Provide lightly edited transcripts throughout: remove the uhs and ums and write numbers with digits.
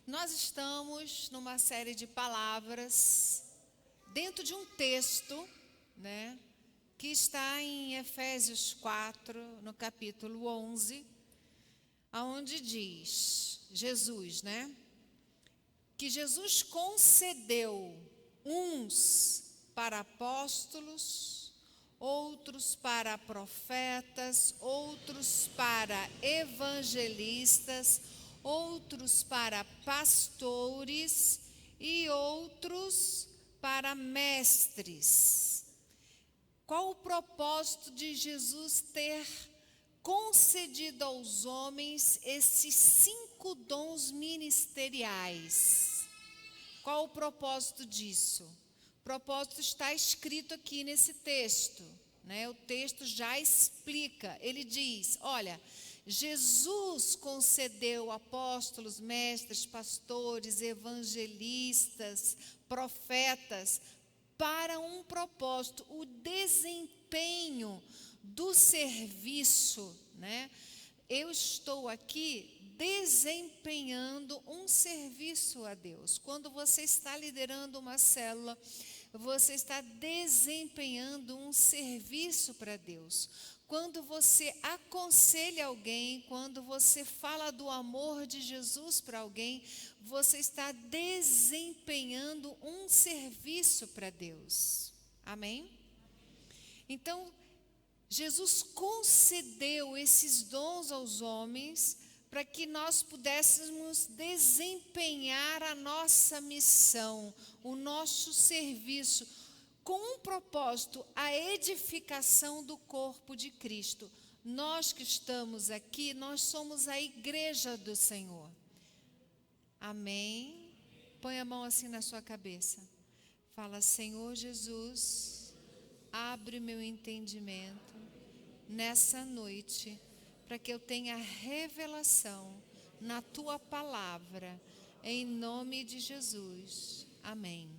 Nós estamos numa série de palavras dentro de um texto, né, que está em Efésios 4, no capítulo 11, aonde diz Jesus, né, que Jesus concedeu uns para apóstolos, outros para profetas, outros para evangelistas, outros para pastores e outros para mestres. Qual o propósito de Jesus ter concedido aos homens esses 5 dons ministeriais? Qual o propósito disso? O propósito está escrito aqui nesse texto, né? O texto já explica. Ele diz, olha, Jesus concedeu apóstolos, mestres, pastores, evangelistas, profetas, para um propósito, o desempenho do serviço, né? Eu estou aqui desempenhando um serviço a Deus. Quando você está liderando uma célula, você está desempenhando um serviço para Deus. Quando você aconselha alguém, quando você fala do amor de Jesus para alguém, você está desempenhando um serviço para Deus. Amém? Então, Jesus concedeu esses dons aos homens para que nós pudéssemos desempenhar a nossa missão, o nosso serviço, com um propósito, a edificação do corpo de Cristo. Nós que estamos aqui, nós somos a igreja do Senhor. Amém? Põe a mão assim na sua cabeça. Fala, Senhor Jesus, abre meu entendimento nessa noite, para que eu tenha revelação na tua palavra, em nome de Jesus. Amém.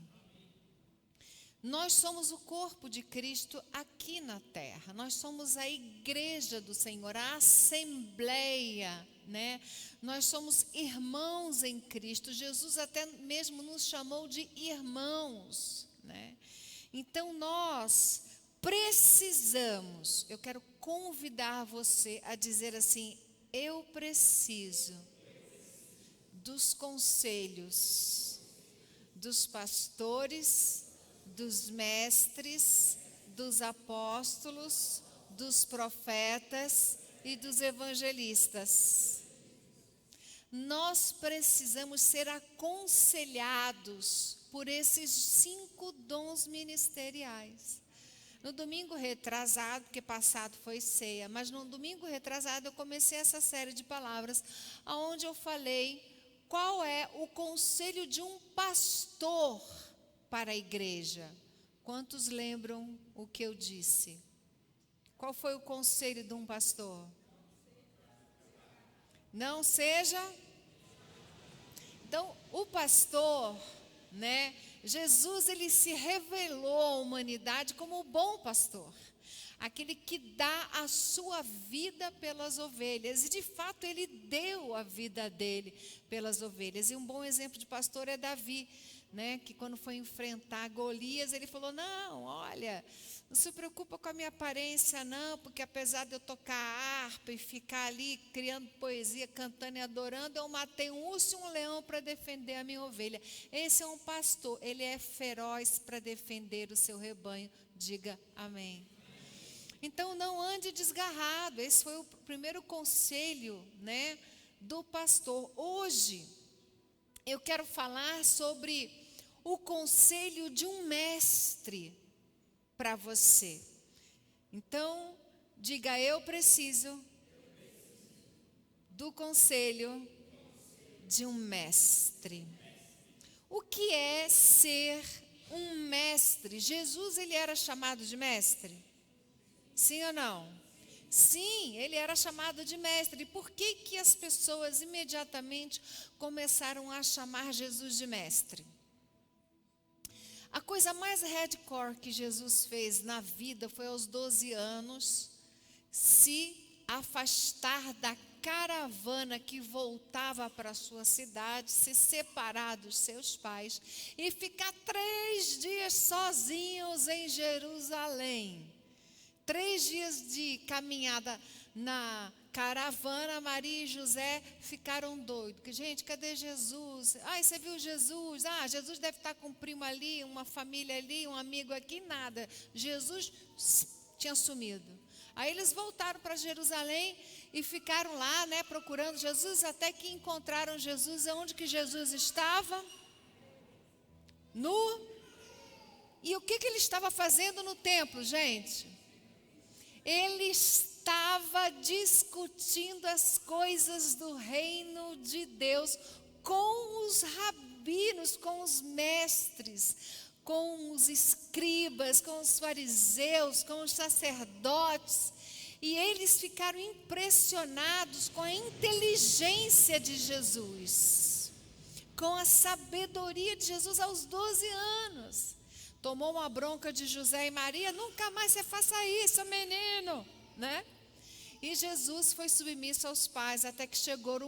Nós somos o corpo de Cristo aqui na terra, nós somos a igreja do Senhor, a assembleia, né? Nós somos irmãos em Cristo, Jesus até mesmo nos chamou de irmãos, né? Então nós precisamos, eu quero convidar você a dizer assim, eu preciso dos conselhos dos pastores, dos mestres, dos apóstolos, dos profetas e dos evangelistas. Nós precisamos ser aconselhados por esses 5 dons ministeriais. No domingo retrasado, porque passado foi ceia, mas no domingo retrasado eu comecei essa série de palavras, onde eu falei qual é o conselho de um pastor para a igreja. Quantos lembram o que eu disse? Qual foi o conselho de um pastor? Não seja. Então, o pastor, né? Jesus, ele se revelou à humanidade como o bom pastor, aquele que dá a sua vida pelas ovelhas, e de fato ele deu a vida dele pelas ovelhas. E um bom exemplo de pastor é Davi, né, que quando foi enfrentar Golias, ele falou, não, olha, não se preocupa com a minha aparência não, porque apesar de eu tocar harpa e ficar ali criando poesia, cantando e adorando, eu matei um urso e um leão para defender a minha ovelha. Esse é um pastor, ele é feroz para defender o seu rebanho. Diga amém. Então não ande desgarrado, esse foi o primeiro conselho, né, do pastor. Hoje eu quero falar sobre o conselho de um mestre para você. Então, diga, eu preciso do conselho de um mestre. O que é ser um mestre? Jesus, ele era chamado de mestre? Sim ou não? Sim, ele era chamado de mestre. E por que que as pessoas imediatamente começaram a chamar Jesus de mestre? A coisa mais hardcore que Jesus fez na vida foi aos 12 anos se afastar da caravana que voltava para a sua cidade, se separar dos seus pais e ficar 3 dias sozinhos em Jerusalém. 3 dias de caminhada na caravana, Maria e José ficaram doidos. Gente, cadê Jesus? Ai, você viu Jesus? Jesus deve estar com um primo ali, uma família ali, um amigo aqui, nada. Jesus tinha sumido. Aí eles voltaram para Jerusalém e ficaram lá, procurando Jesus, até que encontraram Jesus. Onde que Jesus estava? E o que ele estava fazendo no templo, gente? Ele estava discutindo as coisas do reino de Deus com os rabinos, com os mestres, com os escribas, com os fariseus, com os sacerdotes. E eles ficaram impressionados com a inteligência de Jesus, com a sabedoria de Jesus aos 12 anos. Tomou uma bronca de José e Maria: nunca mais você faça isso, menino, E Jesus foi submisso aos pais, até que chegou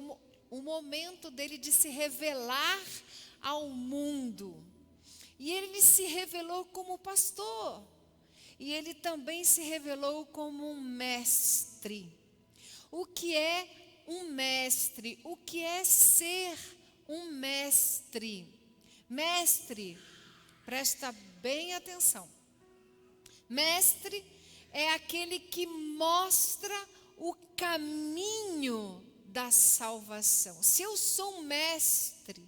o momento dele de se revelar ao mundo. E ele se revelou como pastor, e ele também se revelou como um mestre. O que é um mestre? O que é ser um mestre? Mestre, presta bem atenção. Mestre é aquele que mostra o caminho da salvação. Se eu sou um mestre,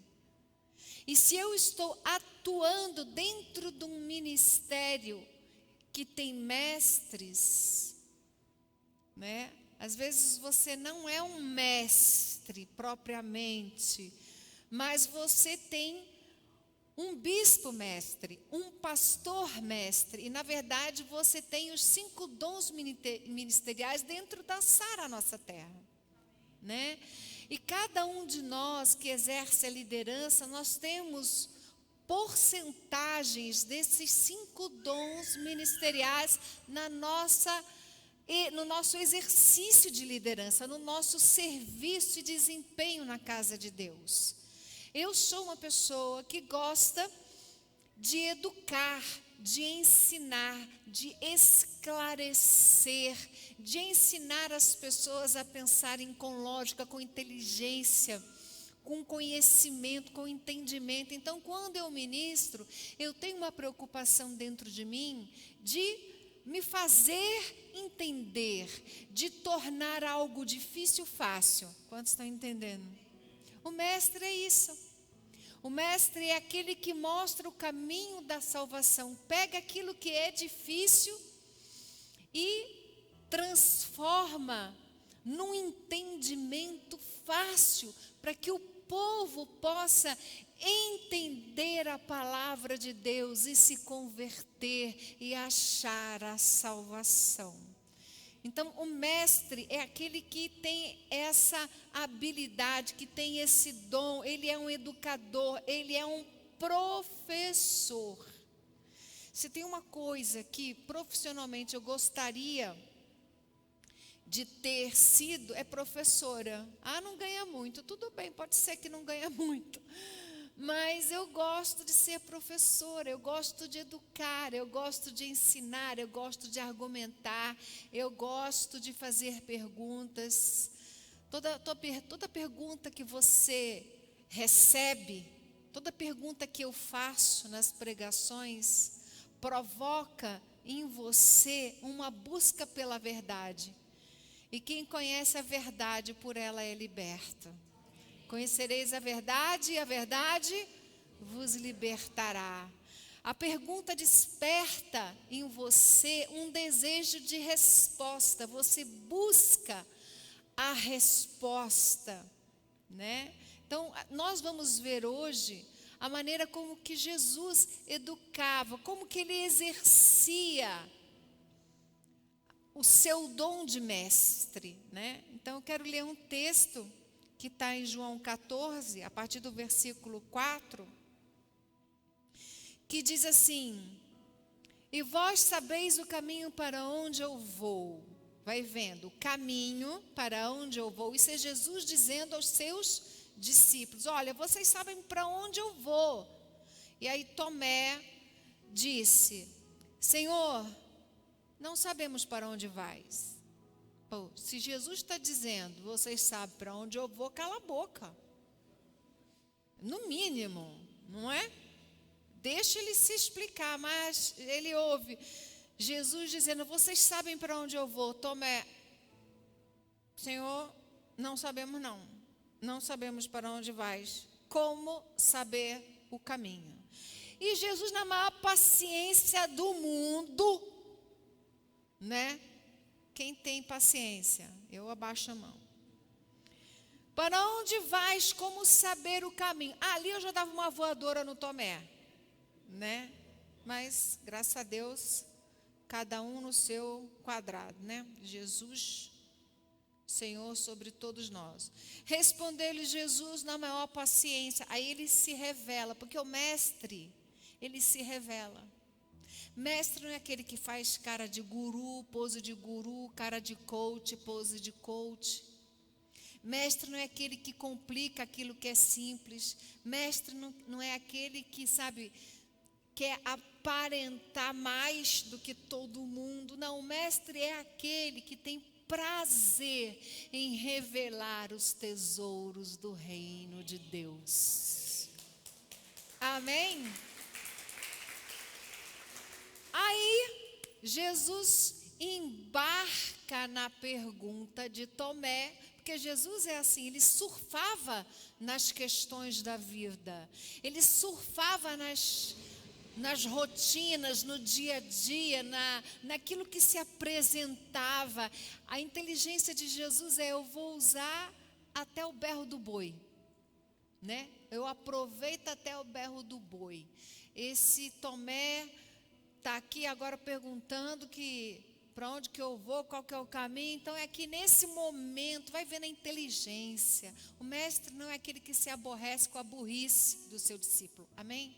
e se eu estou atuando dentro de um ministério que tem mestres, Às vezes você não é um mestre propriamente, mas você tem um bispo mestre, um pastor mestre, e na verdade você tem os 5 dons ministeriais dentro da Sara, nossa terra, E cada um de nós que exerce a liderança, nós temos porcentagens desses 5 dons ministeriais no nosso exercício de liderança, no nosso serviço e desempenho na casa de Deus. Eu sou uma pessoa que gosta de educar, de ensinar, de esclarecer, de ensinar as pessoas a pensarem com lógica, com inteligência, com conhecimento, com entendimento. Então, quando eu ministro, eu tenho uma preocupação dentro de mim de me fazer entender, de tornar algo difícil fácil. Quantos estão entendendo? O mestre é isso. O mestre é aquele que mostra o caminho da salvação. Pega aquilo que é difícil e transforma num entendimento fácil, para que o povo possa entender a palavra de Deus e se converter e achar a salvação. Então, o mestre é aquele que tem essa habilidade, que tem esse dom. Ele é um educador, ele é um professor. Se tem uma coisa que profissionalmente eu gostaria de ter sido, é professora. Não ganha muito, tudo bem, pode ser que não ganha muito. Mas eu gosto de ser professora, eu gosto de educar, eu gosto de ensinar, eu gosto de argumentar, eu gosto de fazer perguntas. Toda pergunta que você recebe, toda pergunta que eu faço nas pregações, provoca em você uma busca pela verdade. E quem conhece a verdade, por ela é liberto. Conhecereis a verdade, e a verdade vos libertará. A pergunta desperta em você um desejo de resposta. Você busca a resposta, Então, nós vamos ver hoje a maneira como que Jesus educava, como que ele exercia o seu dom de mestre, Então, eu quero ler um texto que está em João 14, a partir do versículo 4, que diz assim: e vós sabeis o caminho para onde eu vou. vai vendo o caminho para onde eu vou. Isso é Jesus dizendo aos seus discípulos: olha, vocês sabem para onde eu vou. E aí Tomé disse: Senhor, não sabemos para onde vais. Pô, se Jesus está dizendo, vocês sabem para onde eu vou, cala a boca. No mínimo, não é? Deixa ele se explicar, mas ele ouve Jesus dizendo: vocês sabem para onde eu vou. Tomé: Senhor, não sabemos não. Não sabemos para onde vais. Como saber o caminho? E Jesus, na maior paciência do mundo, né? Quem tem paciência? Eu abaixo a mão. Para onde vais? Como saber o caminho? Ali eu já dava uma voadora no Tomé, né? Mas, graças a Deus, cada um no seu quadrado, né? Jesus, Senhor sobre todos nós. Respondeu-lhe Jesus na maior paciência. Aí ele se revela, porque o mestre, ele se revela. Mestre não é aquele que faz cara de guru, pose de guru, cara de coach, pose de coach. Mestre não é aquele que complica aquilo que é simples. Mestre não é aquele que, sabe, quer aparentar mais do que todo mundo. Não, o mestre é aquele que tem prazer em revelar os tesouros do reino de Deus. Amém? Aí, Jesus embarca na pergunta de Tomé, porque Jesus é assim, ele surfava nas questões da vida, ele surfava nas rotinas, no dia a dia, naquilo que se apresentava. A inteligência de Jesus é: eu vou usar até o berro do boi, né? Eu aproveito até o berro do boi. Esse Tomé está aqui agora perguntando para onde que eu vou, qual que é o caminho. Então é que nesse momento, vai vendo a inteligência. O mestre não é aquele que se aborrece com a burrice do seu discípulo. Amém?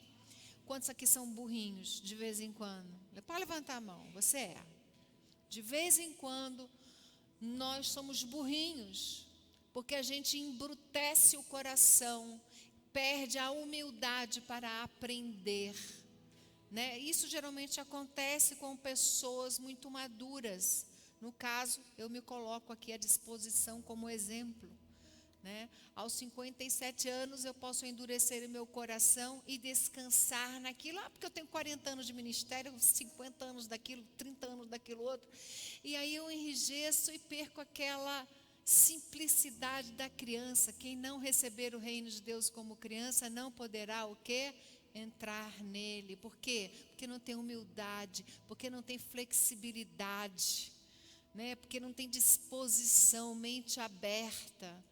Quantos aqui são burrinhos de vez em quando? Pode levantar a mão, você é. De vez em quando, nós somos burrinhos, porque a gente embrutece o coração, perde a humildade para aprender, né? Isso geralmente acontece com pessoas muito maduras. No caso, eu me coloco aqui à disposição como exemplo. Né? Aos 57 anos eu posso endurecer o meu coração e descansar naquilo, porque eu tenho 40 anos de ministério, 50 anos daquilo, 30 anos daquilo outro, e aí eu enrijeço e perco aquela simplicidade da criança. Quem não receber o reino de Deus como criança não poderá o quê? Entrar nele. Por quê? Porque não tem humildade, porque não tem flexibilidade, né? Porque não tem disposição, mente aberta.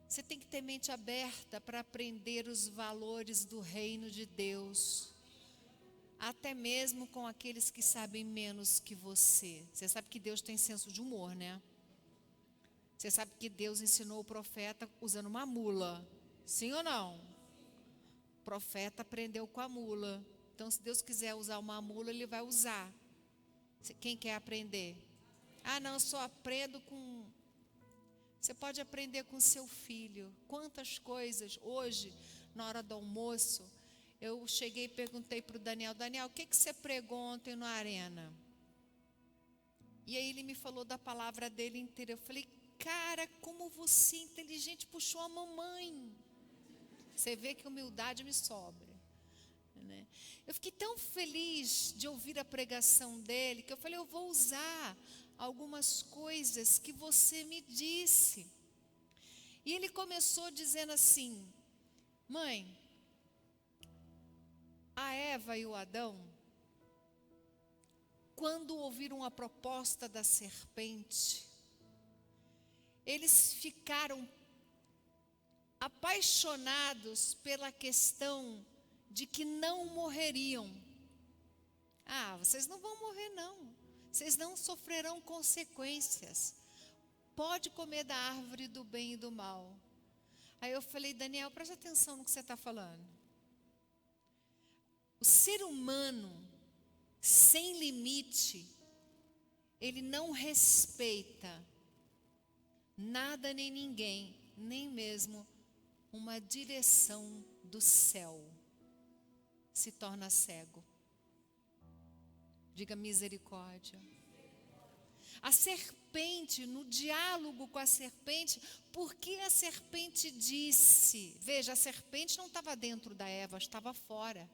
Você tem que ter mente aberta para aprender os valores do reino de Deus, até mesmo com aqueles que sabem menos que você. Você sabe que Deus tem senso de humor, né? Você sabe que Deus ensinou o profeta usando uma mula, sim ou não? O profeta aprendeu com a mula. Então, se Deus quiser usar uma mula, Ele vai usar. Quem quer aprender? Ah, não, eu só aprendo com... Você pode aprender com seu filho. Quantas coisas. Hoje, na hora do almoço, eu cheguei e perguntei para o Daniel: Daniel, o que você pregou ontem na arena? E aí ele me falou da palavra dele inteira. Eu falei: cara, como você é inteligente, puxou a mamãe. Você vê que humildade me sobra, né? Eu fiquei tão feliz de ouvir a pregação dele, que eu falei: eu vou usar algumas coisas que você me disse. E ele começou dizendo assim: mãe, a Eva e o Adão, quando ouviram a proposta da serpente, eles ficaram apaixonados pela questão de que não morreriam. Ah, vocês não vão morrer não. Vocês não sofrerão consequências. Pode comer da árvore do bem e do mal. Aí eu falei: Daniel, preste atenção no que você está falando. O ser humano, sem limite, ele não respeita nada nem ninguém, nem mesmo uma direção do céu, se torna cego. Diga misericórdia. A serpente, no diálogo com a serpente, porque a serpente disse, veja, a serpente não estava dentro da Eva, estava fora.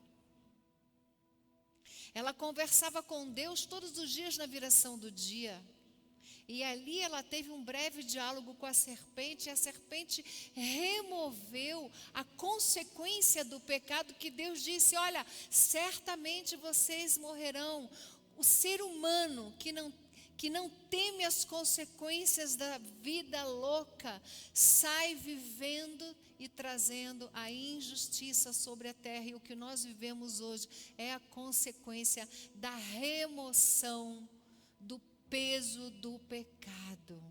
Ela conversava com Deus todos os dias na viração do dia. E ali ela teve um breve diálogo com a serpente, e a serpente removeu a consequência do pecado que Deus disse, olha, certamente vocês morrerão. O ser humano que não teme as consequências da vida louca, sai vivendo e trazendo a injustiça sobre a terra. E o que nós vivemos hoje é a consequência da remoção do peso do pecado.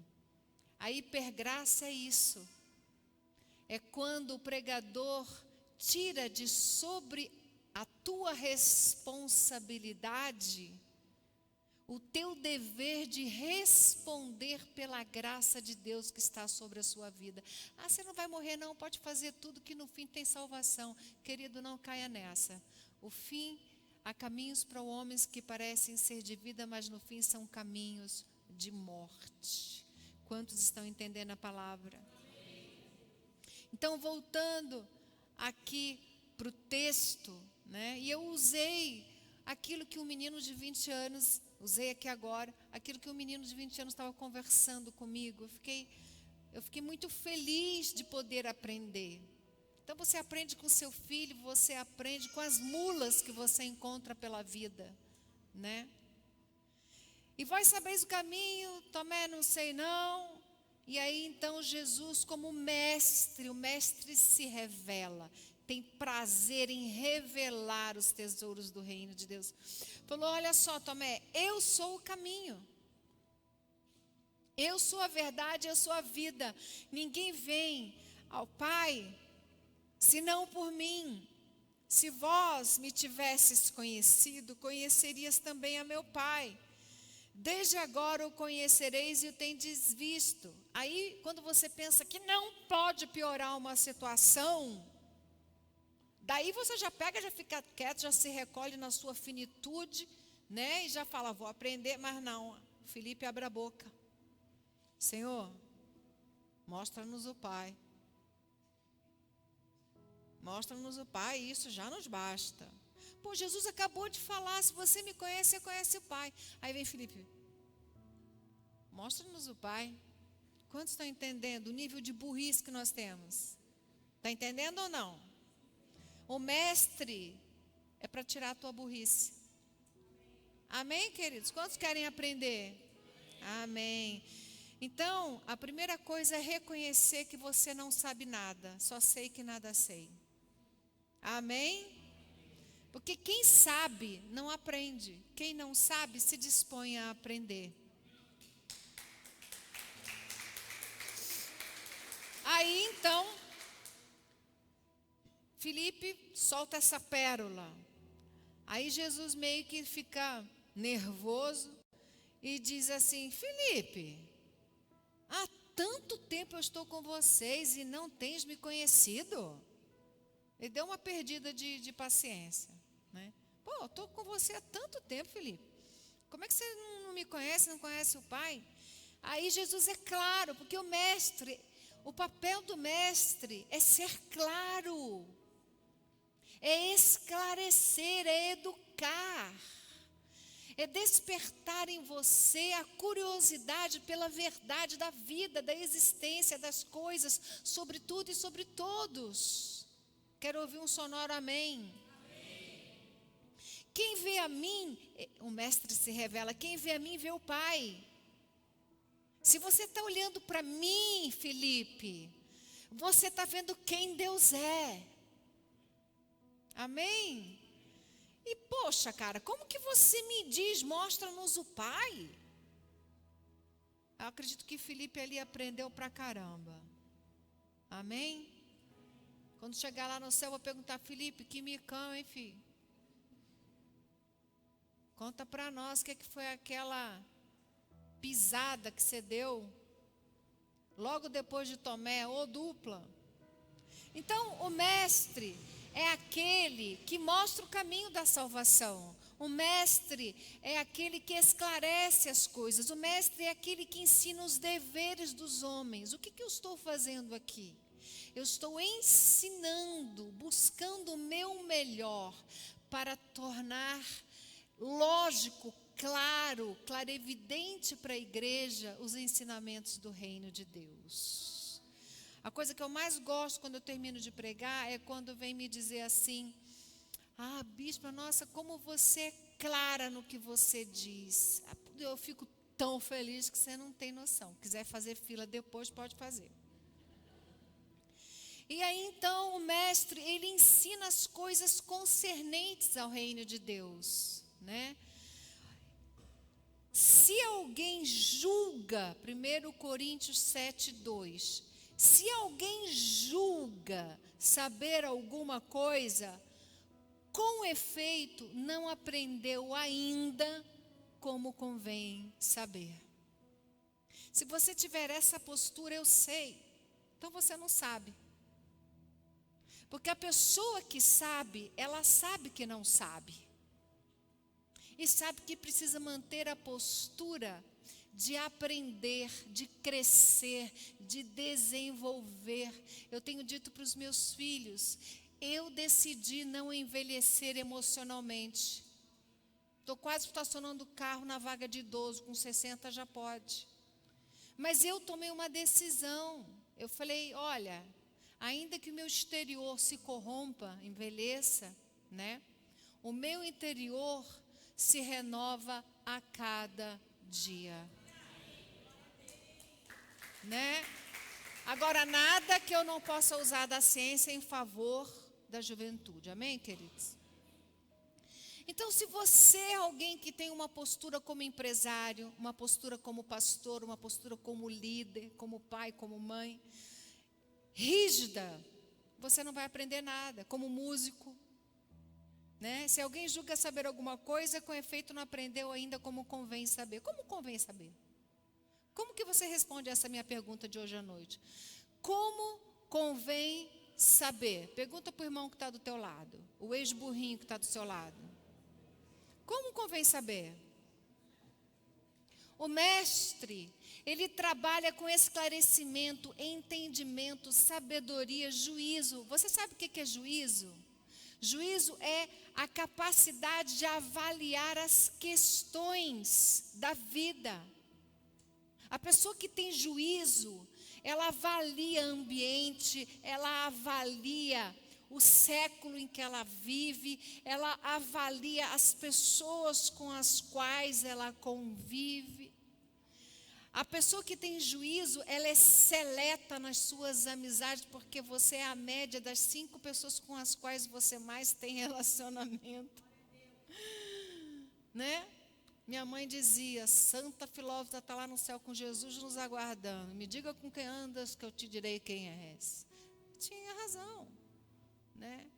A hipergraça é isso. É quando o pregador tira de sobre a tua responsabilidade o teu dever de responder pela graça de Deus que está sobre a sua vida. Ah, você não vai morrer não, pode fazer tudo que no fim tem salvação. Querido, não caia nessa. O fim, há caminhos para homens que parecem ser de vida, mas no fim são caminhos de morte. Quantos estão entendendo a palavra? Então, voltando aqui para o texto, né? E eu usei aquilo que um menino de 20 anos, usei aqui agora, aquilo que um menino de 20 anos estava conversando comigo. Eu fiquei muito feliz de poder aprender. Então você aprende com seu filho, você aprende com as mulas que você encontra pela vida, né? E vós sabeis o caminho, Tomé, não sei não. E aí então Jesus, como mestre, o mestre se revela, tem prazer em revelar os tesouros do reino de Deus. Falou, olha só, Tomé, eu sou o caminho. Eu sou a verdade, eu sou a vida. Ninguém vem ao Pai senão por mim. Se vós me tivesses conhecido, conhecerias também a meu Pai. Desde agora o conhecereis e o tendes visto. Aí, quando você pensa que não pode piorar uma situação, daí você já pega, já fica quieto, já se recolhe na sua finitude, né? E já fala, vou aprender, mas não. Felipe abre a boca. Senhor, mostra-nos o Pai. Mostra-nos o Pai, isso já nos basta. Pô, Jesus acabou de falar, se você me conhece, você conhece o Pai. Aí vem Felipe, mostra-nos o Pai. Quantos estão entendendo o nível de burrice que nós temos? Está entendendo ou não? O mestre é para tirar a tua burrice. Amém, queridos? Quantos querem aprender? Amém. Então, a primeira coisa é reconhecer que você não sabe nada. Só sei que nada sei. Amém? Porque quem sabe não aprende. Quem não sabe se dispõe a aprender. Aí então, Felipe solta essa pérola. Aí Jesus meio que fica nervoso e diz assim, Felipe, há tanto tempo eu estou com vocês e não tens me conhecido? Ele deu uma perdida de paciência, né? Pô, eu estou com você há tanto tempo, Felipe. Como é que você não me conhece, não conhece o Pai? Aí Jesus é claro, porque o mestre, o papel do mestre é ser claro, é esclarecer, é educar, é despertar em você a curiosidade pela verdade da vida, da existência, das coisas, sobre tudo e sobre todos. Quero ouvir um sonoro amém. Amém. Quem vê a mim, o mestre se revela, quem vê a mim vê o Pai. Se você está olhando para mim, Felipe, você está vendo quem Deus é. Amém? E poxa, cara, como que você me diz, mostra-nos o Pai? Eu acredito que Felipe ali aprendeu pra caramba. Amém? Quando chegar lá no céu, eu vou perguntar, Felipe, que micão, hein, filho? Conta pra nós o que foi aquela pisada que você deu logo depois de Tomé, ou dupla. Então, o mestre é aquele que mostra o caminho da salvação. O mestre é aquele que esclarece as coisas. O mestre é aquele que ensina os deveres dos homens. O que eu estou fazendo aqui? Eu estou ensinando, buscando o meu melhor para tornar lógico, claro, clarevidente para a igreja os ensinamentos do reino de Deus. A coisa que eu mais gosto quando eu termino de pregar é quando vem me dizer assim: ah, bispa, nossa, como você é clara no que você diz. Eu fico tão feliz que você não tem noção. Quiser fazer fila depois, pode fazer. E aí então o mestre, ele ensina as coisas concernentes ao reino de Deus, né? Se alguém julga, 1 Coríntios 7:2, se alguém julga saber alguma coisa, com efeito não aprendeu ainda como convém saber. Se você tiver essa postura, eu sei, então você não sabe. Porque a pessoa que sabe, ela sabe que não sabe. E sabe que precisa manter a postura de aprender, de crescer, de desenvolver. Eu tenho dito para os meus filhos, eu decidi não envelhecer emocionalmente. Estou quase estacionando o carro na vaga de idoso, com 60 já pode. Mas eu tomei uma decisão. Eu falei, olha, ainda que o meu exterior se corrompa, envelheça, né? O meu interior se renova a cada dia, né? Agora, nada que eu não possa usar da ciência em favor da juventude, amém, queridos? Então, se você é alguém que tem uma postura como empresário, uma postura como pastor, uma postura como líder, como pai, como mãe, rígida, você não vai aprender nada. Como músico, né? Se alguém julga saber alguma coisa, com efeito não aprendeu ainda como convém saber. Como convém saber? Como que você responde essa minha pergunta de hoje à noite? Como convém saber? Pergunta para o irmão que está do teu lado, o ex-burrinho que está do seu lado. Como convém saber? O mestre, ele trabalha com esclarecimento, entendimento, sabedoria, juízo. Você sabe o que é juízo? Juízo é a capacidade de avaliar as questões da vida. A pessoa que tem juízo, ela avalia ambiente, ela avalia o século em que ela vive, ela avalia as pessoas com as quais ela convive. A pessoa que tem juízo, ela é seleta nas suas amizades, porque você é a média das 5 pessoas com as quais você mais tem relacionamento. Né? Minha mãe dizia, Santa Filósofo está lá no céu com Jesus nos aguardando. Me diga com quem andas que eu te direi quem és. Tinha razão. Né?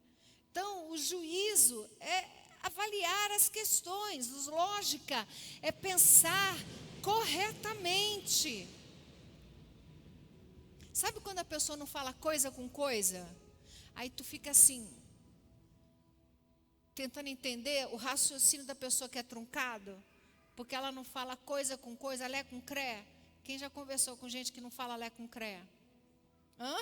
Então, o juízo é avaliar as questões, lógica, é pensar corretamente. Sabe quando a pessoa não fala coisa com coisa? Aí tu fica assim, tentando entender o raciocínio da pessoa que é truncado, porque ela não fala coisa com coisa, lé com cré. Quem já conversou com gente que não fala lé com cré? Hã?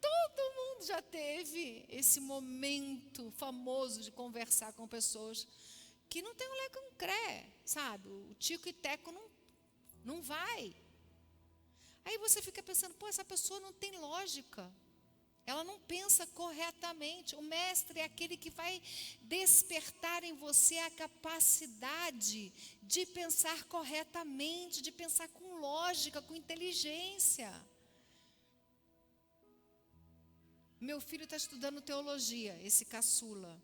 Todo mundo já teve esse momento famoso de conversar com pessoas que não tem um lé com cré, sabe? O tico e teco não vai. Aí você fica pensando, pô, essa pessoa não tem lógica. Ela não pensa corretamente. O mestre é aquele que vai despertar em você a capacidade de pensar corretamente, de pensar com lógica, com inteligência. Meu filho está estudando teologia, esse caçula.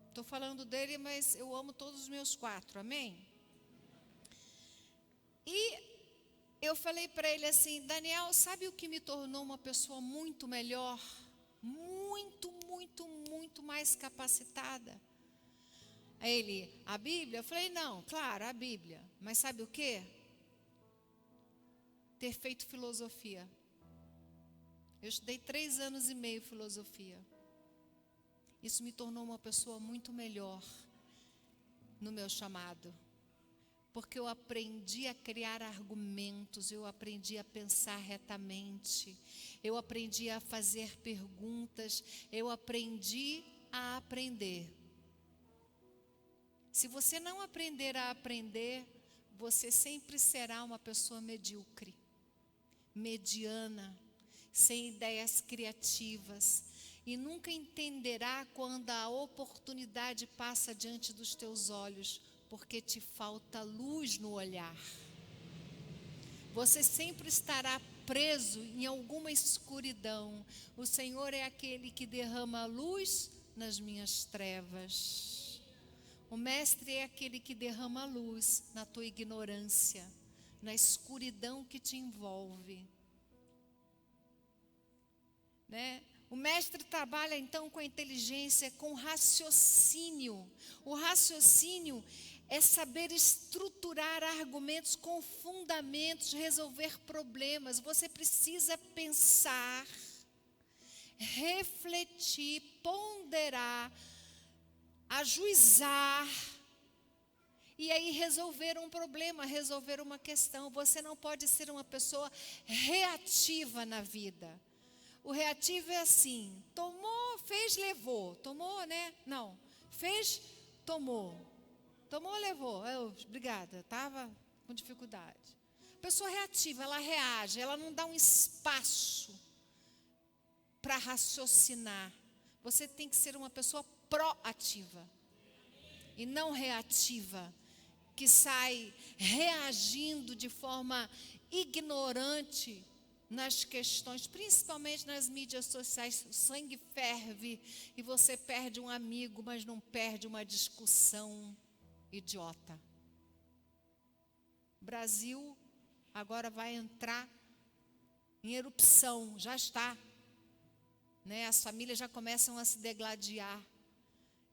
Estou falando dele, mas eu amo todos os meus 4, amém? E eu falei para ele assim, Daniel, sabe o que me tornou uma pessoa muito melhor? Muito mais capacitada? Aí ele, a Bíblia? Eu falei, não, claro, a Bíblia. Mas sabe o quê? Ter feito filosofia. Eu estudei 3 anos e meio filosofia. Isso me tornou uma pessoa muito melhor no meu chamado. Porque eu aprendi a criar argumentos, eu aprendi a pensar retamente, eu aprendi a fazer perguntas, eu aprendi a aprender. Se você não aprender a aprender, você sempre será uma pessoa medíocre, mediana, sem ideias criativas, e nunca entenderá quando a oportunidade passa diante dos teus olhos, porque te falta luz no olhar. Você sempre estará preso em alguma escuridão. O Senhor é aquele que derrama luz nas minhas trevas. O Mestre é aquele que derrama luz na tua ignorância, na escuridão que te envolve. Né? O Mestre trabalha então com a inteligência, com o raciocínio. O raciocínio é saber estruturar argumentos com fundamentos, resolver problemas. Você precisa pensar, refletir, ponderar, ajuizar e aí resolver um problema, resolver uma questão. Você não pode ser uma pessoa reativa na vida. O reativo é assim, tomou, fez, levou. Tomou, né? Não, fez, tomou. Tomou, levou. Obrigada, estava com dificuldade. Pessoa reativa, ela reage, ela não dá um espaço para raciocinar. Você tem que ser uma pessoa proativa e não reativa, que sai reagindo de forma ignorante nas questões, principalmente nas mídias sociais. O sangue ferve e você perde um amigo, mas não perde uma discussão idiota. O Brasil agora vai entrar em erupção, já está. Né? As famílias já começam a se degladiar.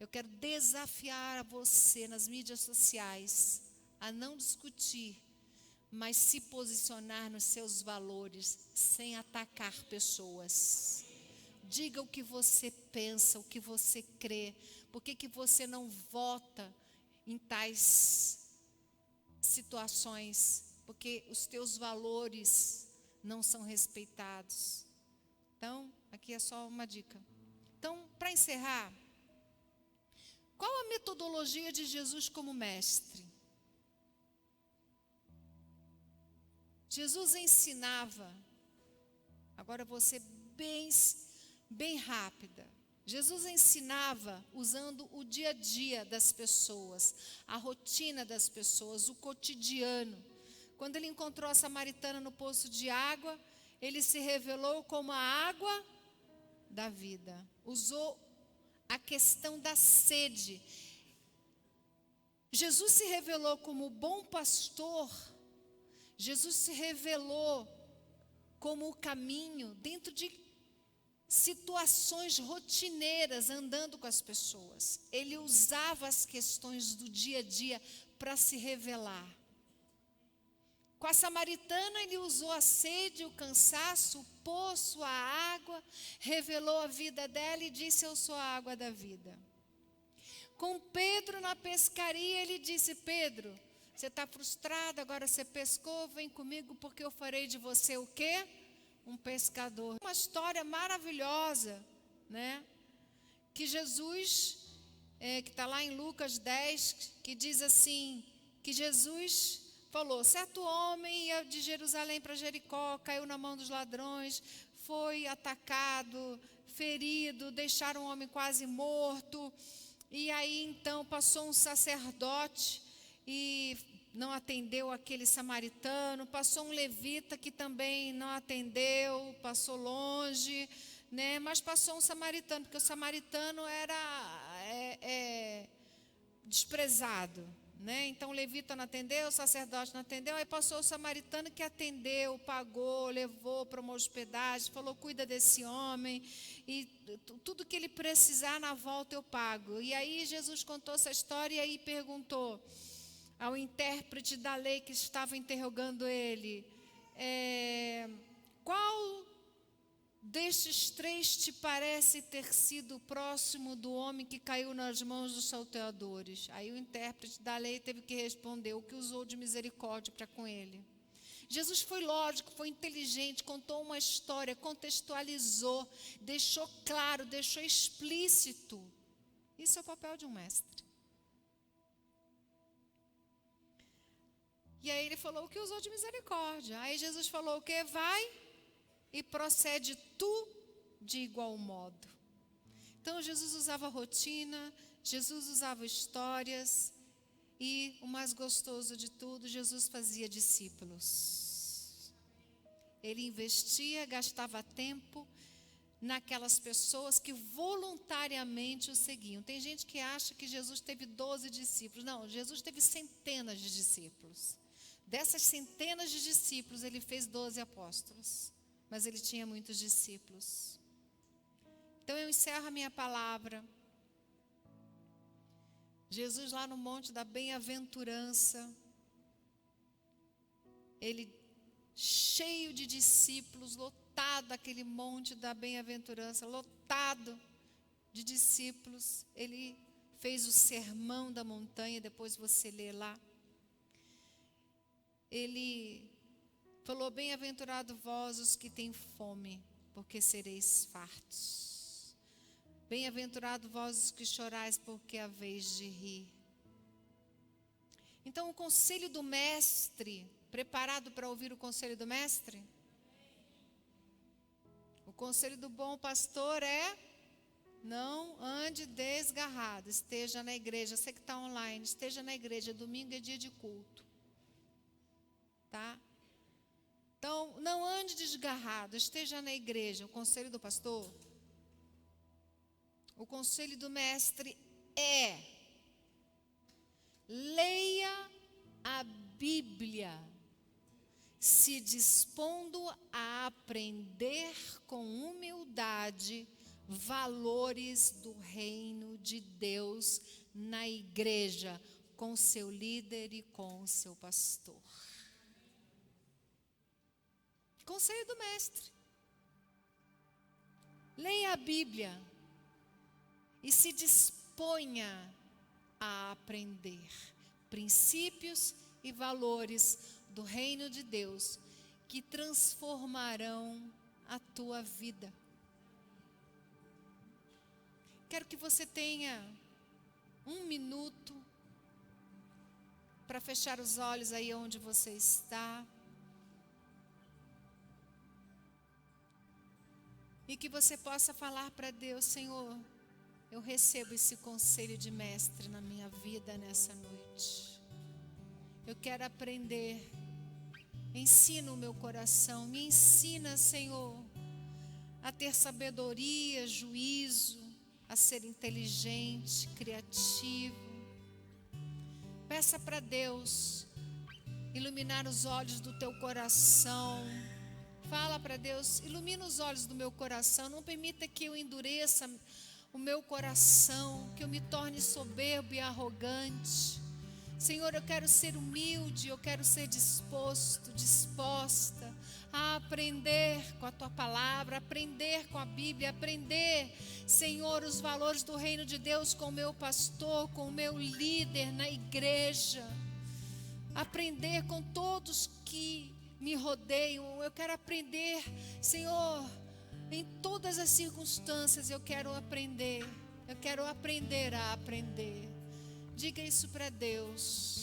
Eu quero desafiar você nas mídias sociais a não discutir, mas se posicionar nos seus valores, sem atacar pessoas. Diga o que você pensa, o que você crê. Por que você não vota em tais situações? Porque os teus valores não são respeitados. Então, aqui é só uma dica. Então, para encerrar, qual a metodologia de Jesus como mestre? Jesus ensinava, agora eu vou ser bem rápida. Jesus ensinava usando o dia a dia das pessoas, a rotina das pessoas, o cotidiano. Quando ele encontrou a samaritana no poço de água, ele se revelou como a água da vida. Usou a questão da sede. Jesus se revelou como o bom pastor. Jesus se revelou como o caminho dentro de situações rotineiras, andando com as pessoas. Ele usava as questões do dia a dia para se revelar. Com a samaritana, ele usou a sede, o cansaço, o poço, a água, revelou a vida dela e disse: eu sou a água da vida. Com Pedro na pescaria, ele disse: Pedro, você está frustrado, agora você pescou, vem comigo porque eu farei de você o quê? Um pescador. Uma história maravilhosa, né? Que Jesus, que está lá em Lucas 10, que diz assim, que Jesus falou: certo homem ia de Jerusalém para Jericó, caiu na mão dos ladrões, foi atacado, ferido, deixaram o homem quase morto. E aí então passou um sacerdote e não atendeu aquele samaritano, passou um levita que também não atendeu, passou longe, né? Mas passou um samaritano, porque o samaritano era desprezado, né? Então o levita não atendeu, o sacerdote não atendeu, aí passou o samaritano que atendeu, pagou, levou para uma hospedagem, falou, cuida desse homem, e tudo que ele precisar na volta eu pago. E aí Jesus contou essa história e aí perguntou ao intérprete da lei que estava interrogando ele, qual destes 3 te parece ter sido próximo do homem que caiu nas mãos dos salteadores? Aí o intérprete da lei teve que responder o que usou de misericórdia para com ele. Jesus foi lógico, foi inteligente, contou uma história, contextualizou, deixou claro, deixou explícito. Isso é o papel de um mestre. E aí ele falou o que usou de misericórdia. Aí Jesus falou o quê? Vai e procede tu de igual modo. Então Jesus usava rotina, Jesus usava histórias e o mais gostoso de tudo, Jesus fazia discípulos. Ele investia, gastava tempo naquelas pessoas que voluntariamente o seguiam. Tem gente que acha que Jesus teve 12 discípulos. Não, Jesus teve centenas de discípulos. Dessas centenas de discípulos, ele fez 12 apóstolos. Mas ele tinha muitos discípulos. Então eu encerro a minha palavra. Jesus lá no Monte da Bem-aventurança, ele cheio de discípulos, lotado aquele Monte da Bem-aventurança, lotado de discípulos, ele fez o sermão da montanha, depois você lê lá. Ele falou, bem-aventurado vós os que têm fome, porque sereis fartos. Bem-aventurado vós os que chorais, porque haveis de rir. Então o conselho do mestre, preparado para ouvir o conselho do mestre? O conselho do bom pastor é, não ande desgarrado, esteja na igreja. Você que está online, esteja na igreja, domingo é dia de culto. Tá? Então, não ande desgarrado, esteja na igreja. O conselho do pastor, o conselho do mestre é: leia a Bíblia, se dispondo a aprender com humildade valores do reino de Deus na igreja, com seu líder e com o seu pastor. Conselho do mestre. Leia a Bíblia e se disponha a aprender princípios e valores do reino de Deus que transformarão a tua vida. Quero que você tenha 1 minuto para fechar os olhos aí onde você está. E que você possa falar para Deus, Senhor, eu recebo esse conselho de mestre na minha vida nessa noite. Eu quero aprender. Ensina o meu coração, me ensina, Senhor, a ter sabedoria, juízo, a ser inteligente, criativo. Peça para Deus iluminar os olhos do teu coração. Fala para Deus, ilumina os olhos do meu coração, não permita que eu endureça o meu coração, que eu me torne soberbo e arrogante. Senhor, eu quero ser humilde, eu quero ser disposta a aprender com a Tua palavra, aprender com a Bíblia, aprender, Senhor, os valores do reino de Deus com o meu pastor, com o meu líder na igreja, aprender com todos que me rodeiam. Eu quero aprender, Senhor, em todas as circunstâncias eu quero aprender a aprender. Diga isso para Deus.